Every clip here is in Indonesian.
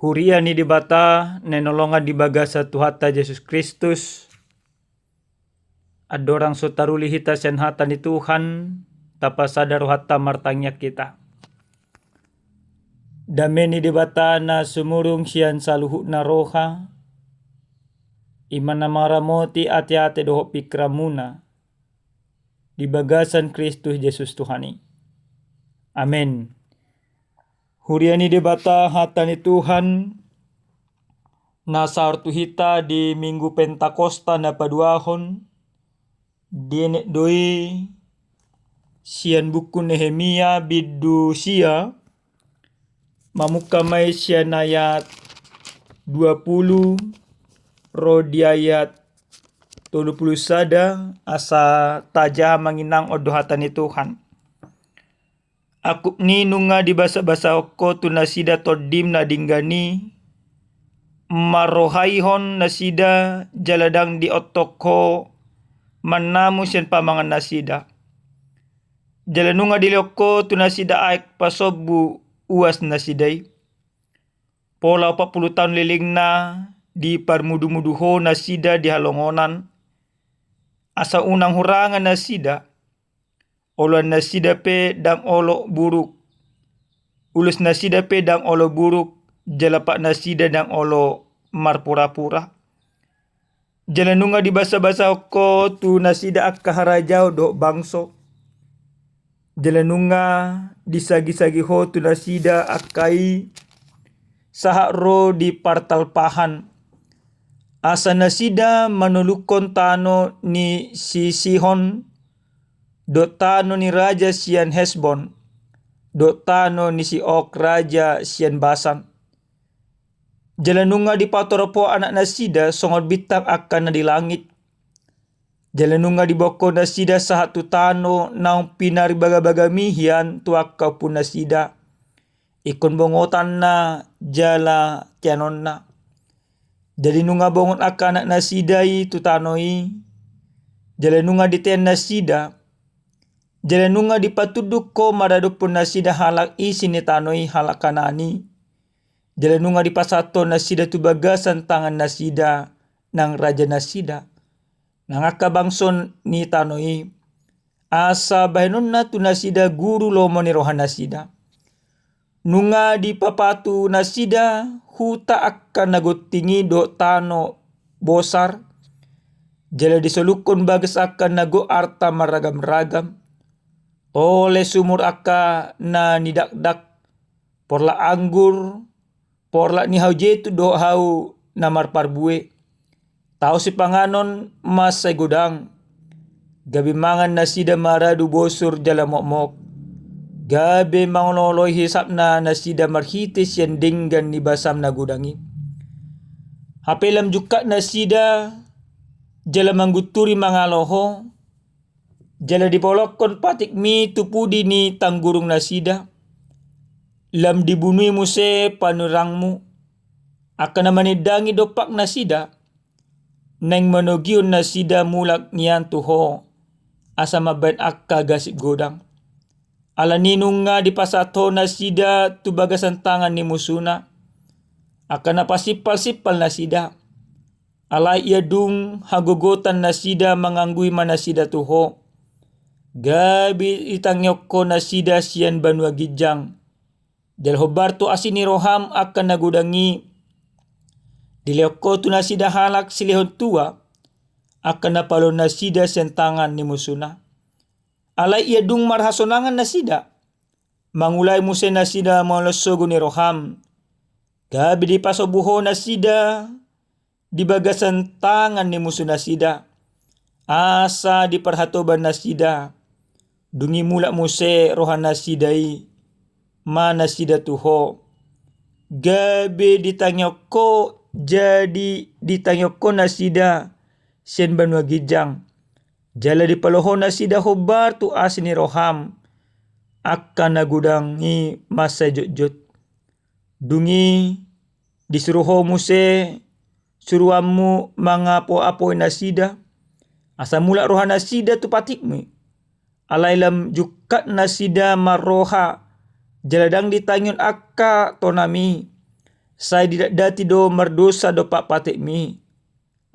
Huria ni dibata nenolongan di bagasa Tuhata Yesus Kristus. Adorang sotaruli hita sen hata ni Tuhan tapa sadar hata martangnya kita. Dame ni dibata na sumurung sian saluhu na roha. Imana maramoti ati-ati doho pikramuna. Di bagasan Kristus Yesus Tuhani. Amin. Huriani debata hata ni Tuhan na sartu hita di Minggu Pentakosta na paduahon dienek doi sian buku Nehemia bidu sia mamuka mai sian ayat 20 rodi ayat 30 sada asa taja manginang odo hata ni Tuhan. Aku ni nunga di basa-basa oko tu nasida todim na dinggani marohaihon nasida jaladang di otoko manamu sian pamangan nasida. Jalanunga di loko tu nasida aik pasobu uas nasidai. Pola 40 tahun liling na di parmudu-muduho nasida di halongonan. Asa unang hurangan nasida. Oloan nasida pe dang olo buruk. Ulus nasida pe dang olo buruk. Jalapak nasida dang olo marpura-pura. Jalanunga di basa-basa ko tu nasida akka harajau do bangso. Jalanunga di sagi-sagi ho tu nasida akai sahak ro di partalpahan. Asa nasida manulukon tano ni Sihon. Dotano ni Raja sian Hesbon. Dotano ni si Ok Raja sian Basan. Jalanunga di patoropo anak nasida songot bitang akan na di langit. Jalanunga di boko nasida sahat tutano naung pinari baga-baga mihian tuaka pun nasida. Ikon bongotan na jala tianon na. Jalanunga bongon akan anak nasidai tutanoi. Jalanunga di ten nasida. Jalanunga di patuduk ko maradupun nasida halak isi ni tanoi halak kanani. Jalanunga di pasato nasida tu bagasan tangan nasida nang raja nasida. Nang akka bangson ni tanoi. Asa bahenun na tu nasida guru lomo ni rohan nasida. Nunga di papatu nasida huta akan nagotingi do tano bosar. Jala disolukon bagas akan nago arta maragam-ragam. Oleh sumur akka na nidak-dak porla anggur porla ni hau jetu do hau na marparbue tau si panganon mas say gudang gabi mangan nasida maradu bosur jala mokmok gabi mangonoloy hisap na nasida marhitis yan dinggan ni basam na gudangi hapelam juga nasida jala mangguturi mangaloho. Jala dipolokon patik mi tupudi ni tanggurung nasida. Lam dibunui muse panurangmu. Akan namanidangi dopak nasida. Neng manogion nasida mulak niyan tuho. Asa mabain akka gasip godang. Ala ninung nga dipasato nasida tubagasan tangan ni musuna. Akan napasipal-sipal nasida. Alay iadung hagogotan nasida manganggui manasida tuho. Gabi itangyok ko nasida siyan banua gijang. Dal hobarto asini roham akan nagudangi. Dileok ko tu nasida halak silihon tua. Akan napalo nasida siyan tangan ni musuna. Alay ia dung marhasonangan nasida. Mangulay muse nasida malosogo ni roham. Gabi di pasobuho nasida. Di bagasan tangan ni musu nasida. Asa di perhatoban nasida. Dungi mula muse rohan nasidai. Mana sida tuho. Gabi ditanyok ko. Jadi ditanyok ko nasida. Sen banua gijang. Jala di paloho nasida hobar tu asini roham. Akan nagudangi masa jot-jot. Dungi disuruho muse. Suruamu mangapo-apoy nasida. Asa mula rohan nasida tu patikmu. Alailam jukat nasida maroha. Jaladang ditangyun akka tonami. Saya tidak dati do merdosa do pak patik mi.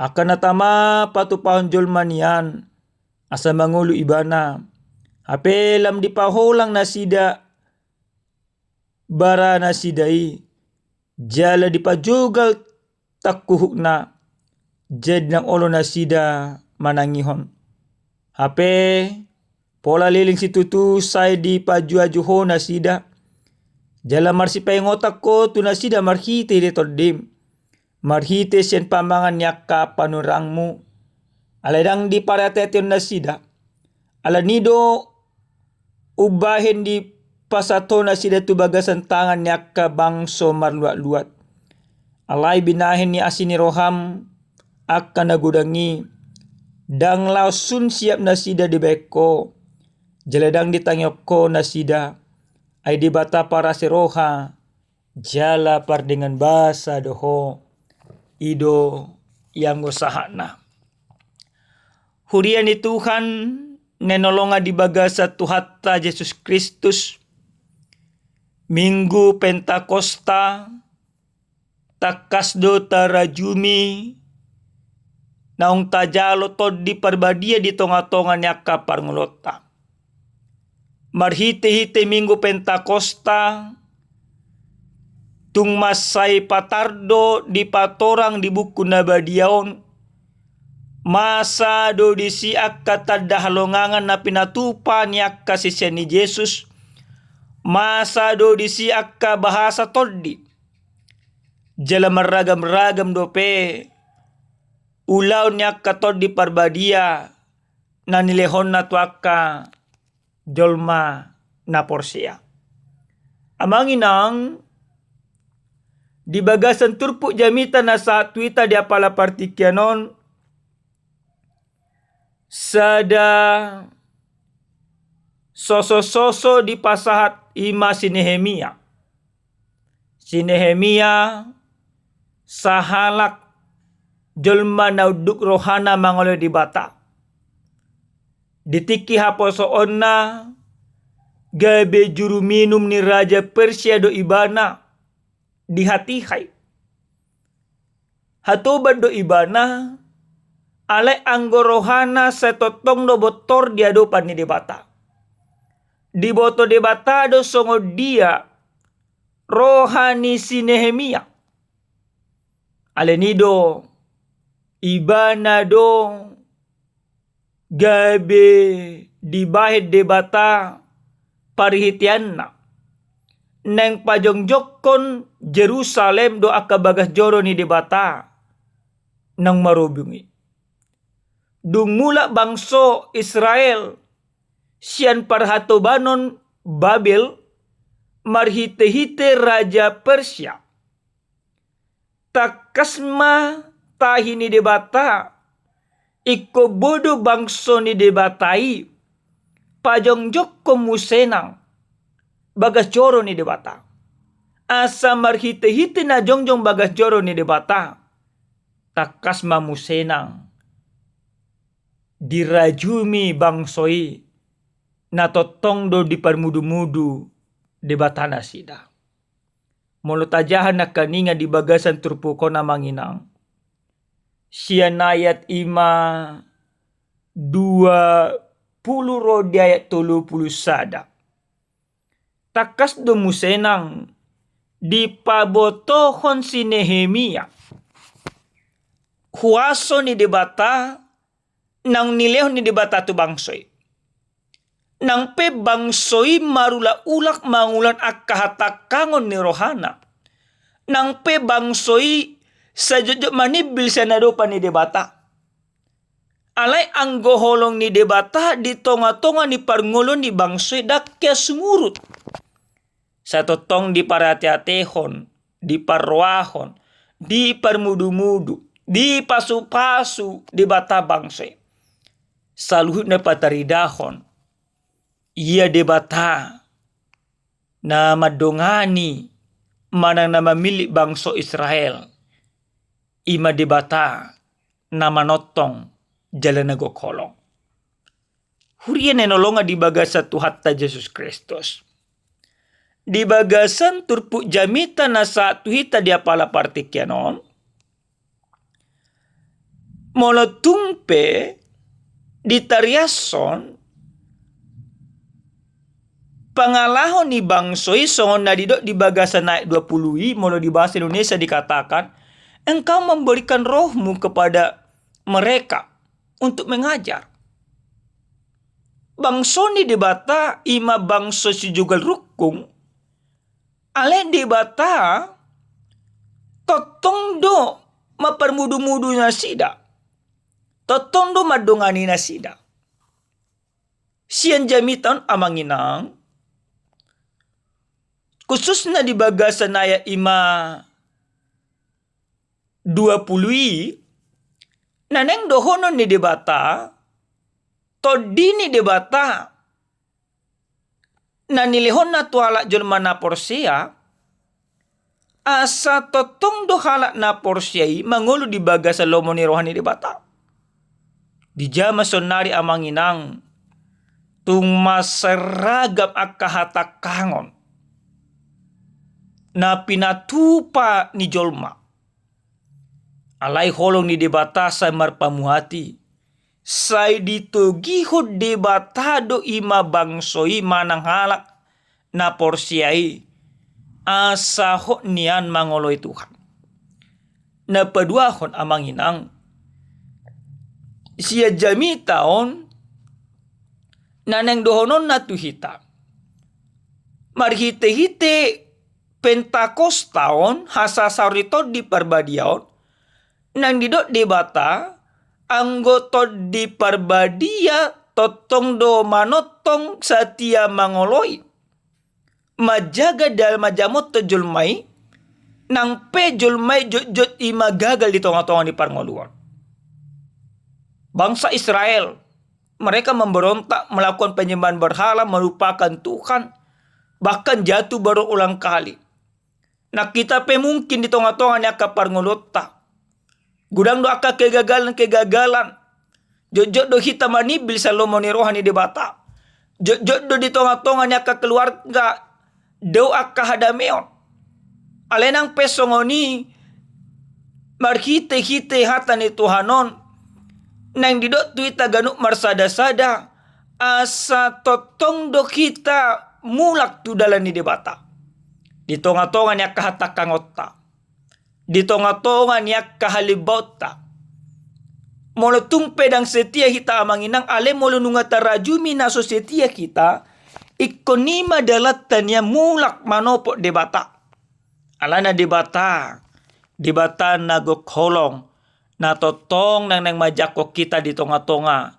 Akan natama patu pahon jolmanian. Asa mangulu ibana. Hape lam di paholang nasida. Bara nasidai. Jala di pajugal takkuhukna. Jadi nang olo nasida manangihon. Hape pola liling situtu saya di paju-ajuho nasida. Jala marsi pengotak ko tu nasida marhite de todim. Marhite sen pamangan nyaka panurangmu. Aladang di paratetion nasida. Ala nido ubahin di pasato nasida tu bagasan tangan nyaka bangso marluat-luat. Alay binahin ni asini roham akan nagudangi. Dang lausun siap nasida di beko. Jaladang ditangyok ko nasida. Ay di bata para seroha. Jala par dengan basa doho. Ido yang usahana. Hurian ni Tuhan nenolonga di bagasa Tuhatta Yesus Kristus. Minggu Pentakosta. Takasdo tarajumi. Naung tajalo tod di parbadia di tonga-tonga nyaka parngulota. Marhite-hite Minggu Pentakosta. Tung masay patardo di patorang di buku nabadiaon. Masa do di siak katada halongangan na pinatupa niyak kasisya ni Jesus. Masa do di siak ka bahasa todi. Jala maragam-ragam dope. Ulaw niyak katod di parbadia. Na nilehon na tuaka jolma na porsia. Amanginang di bagasan turpu jamita na sa tuita di apala partikyanon. Sada soso-soso di pasahat ima si Nehemia. Si Nehemia sahalak jolma na uduk rohana mangolo di bata. Ditiki haposoon na gabe juru minum ni Raja Persia do ibana dihatihay. Hatubad do ibana alay anggorohana sa totong do botor diadopan ni debata. Di boto debata do songo dia rohani si Nehemia. Alenido ibana do gabe dibahid debata parihitian na. Neng pajongjokon Jerusalem do akabagas joro ni debata nang marubungi. Dung mula bangso Israel sian parhatobanon Babel marhite-hite Raja Persia. Takasma tahi ni debata iko bodo bangso ni debatai pajongjok musenang bagas joro ni debata. Asa marhite-hite na jongjong bagas joro ni debata. Takas mamusenang. Dirajumi bangsoi. Na totong do di parmudu-mudu debata na sida. Mulutajahan na kaninga di bagasan turpuko na manginang. Siya nayat ima 20 rodi ayat 30 sada. Takas do musenang dipabotohon si Nehemia. Huaso ni debata nang nilehon ni debata tu bangsoy. Nang pe bangsoy marula ulak mangulan akahatakangon ni rohana. Nang pe bangsoy sa jojo manibil sa nadopan ni debata. Alay ang goholong ni debata di tonga-tonga ni parngulon ni bangsoy dakya sumurut. Sa totong di parati-atehon, di parwahon, di parmudu-mudu, di pasu-pasu di bata bangsoy. Saluhut na pataridahon. Ia debata na madongani manang na mamilik bangso Israel. Ima debata na manotong jalan nagokolong. Hurian enolonga di bagasa Tuhatta Yesus Kristus. di bagasan turpu jamita na satu hita dia pala partikianon, molo tumpe di tariason pangalahon ni bangsoi songon na didok di bagasan naik 20 molo di bahasa Indonesia dikatakan, engkau memberikan rohmu kepada mereka untuk mengajar. Bangso ni debata ima bangso si jugal rukung, ale debata totong do mapermudu-mudu na sida, totong do madongani na sida. Sian jamitan amanginang, khusus na di bagasan naya ima 20 naneng dohonon ni debata to dini debata na nilihon na tuala julma na porsia asa totong do halak na porsiai mangulu di bagasa lomo ni rohani debata di jama sonari amanginang tung maseragam akahatak kangon na pinatupa ni jolma alai holong ni debata sa marpamuhati say dito gihod debata do ima bangsoi manang halak na porsiai asa ho nian mangoloy Tuhan. Na paduahon amanginang siya jami taon naneng dohonon na tuhita marhite-hite Pentakos taon hasasarito di parbadiaon nang didot debata anggoto di parbadia totong do manotong satia mangoloi majaga dal majamot to julmai nang pe julmai jot ima gagal di tonga-tonga di parngoluan. Bangsa Israel mereka memberontak melakukan penyembahan berhala melupakan Tuhan bahkan jatuh berulang kali. Nah kita pe mungkin di tonga-tonga ni aka parngolota gudang do aka kegagalan jojot do hita manibil sa lomo ni rohani debata jojot do di tonga-tonga ni aka keluarga do aka hadameon alenang pesongoni marhite-hite hata ni Tuhanon nang didot tuita ganuk marsada-sada asa totong do kita mulak tu dalan ni debata di tonga-tonga ni aka hatakangota di tonga-tonga niya kahalibauta. Molo tumpe dang setia hita amanginang ale molo nunga tarajumi na so setia kita ikonima dalatan niya mulak manopok debata. Alana debata nagok holong na totong nang majako kita di tonga-tonga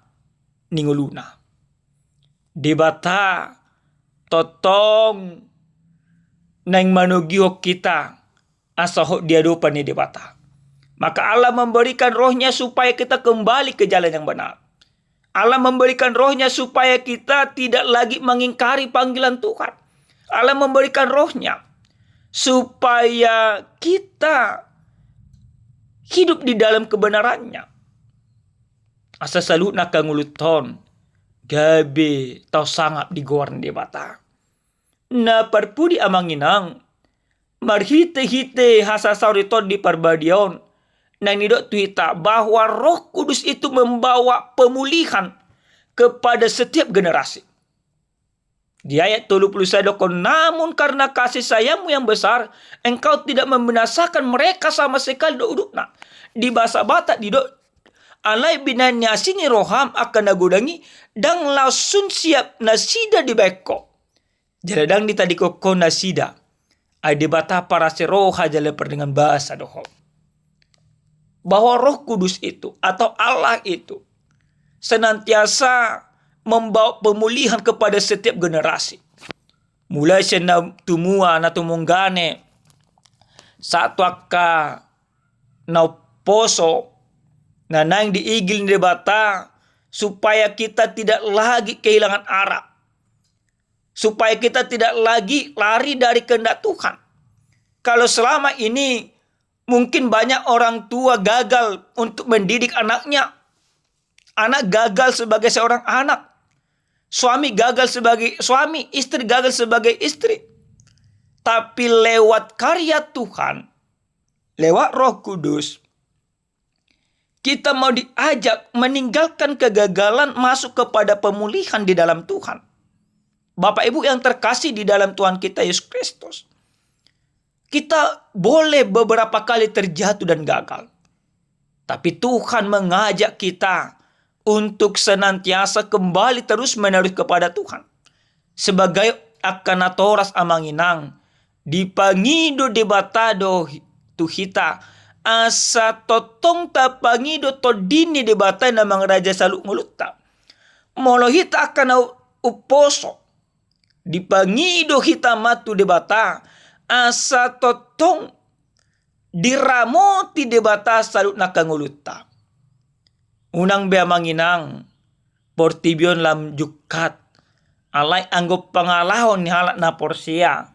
ninguluna. Debata totong nang manugihok kita asa ho diadupan ni debata. Maka Allah memberikan rohnya supaya kita kembali ke jalan yang benar. Allah memberikan rohnya supaya kita tidak lagi mengingkari panggilan Tuhan. Allah memberikan rohnya supaya kita hidup di dalam kebenarannya. Asa salut na kanguluton gabe tau sangap di gorn debata. Na parpudi amanginang marhite-hite hasasarito di parbadion nang nidok tuita bahwa Roh Kudus itu membawa pemulihan kepada setiap generasi. Di ayat 31 namun karena kasih sayangmu yang besar engkau tidak membinasakan mereka sama sekali do udukna. Di bahasa Batak didok alai binanya sini roham akan nagudangi dang lasun siap nasida di beko. Jaladang di tadi koko nasida. Ada bata para seroha jale dengan bahasa dohom. Bahwa Roh Kudus itu atau Allah itu senantiasa membawa pemulihan kepada setiap generasi. Mulai sena tumua na tumunggane satu akka na poso na nang diigil ni bata supaya kita tidak lagi kehilangan arah. Supaya kita tidak lagi lari dari kehendak Tuhan. Kalau selama ini mungkin banyak orang tua gagal untuk mendidik anaknya. Anak gagal sebagai seorang anak. Suami gagal sebagai suami, istri gagal sebagai istri. Tapi lewat karya Tuhan, lewat Roh Kudus, kita mau diajak meninggalkan kegagalan, masuk kepada pemulihan di dalam Tuhan. Bapak Ibu yang terkasih di dalam Tuhan kita Yesus Kristus, kita boleh beberapa kali terjatuh dan gagal. Tapi Tuhan mengajak kita untuk senantiasa kembali terus menerus kepada Tuhan. Sebagai akanatoras amanginang, dipangido debatado tuhita, asa totong tapangido todini debatay na mga raja sa nguluta. Molohita akan uposo, dipangido hita matu debata, asa totong diramo ti debata salut nakanguluta. Unang bea manginang, portibyon lam jukat, alay anggap pangalahon ni halak na porsia.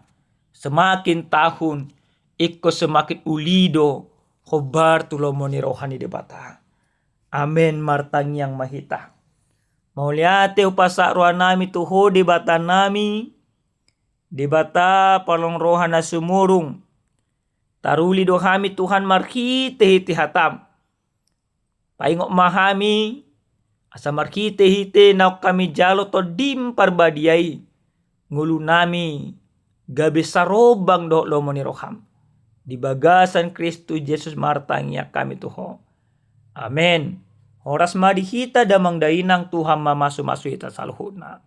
Semakin tahun, iko semakin ulido, khobar tulomo ni rohani debata. Amen martang yang mahita. Mauliate upasa roha nami tuho debata nami, debata palong roha na sumurung. Taruli do kami Tuhan markite hiti hatam. Paingok mahami, asa markite hiti na kami jalo to dim parbadiay. Ngulu nami, gabi sarobang do lomo ni roham. Di bagasan Kristus Yesus martangya kami tuho. Amen. Horas madihita damang dainang Tuhan mamasu-masu ita saluhuna.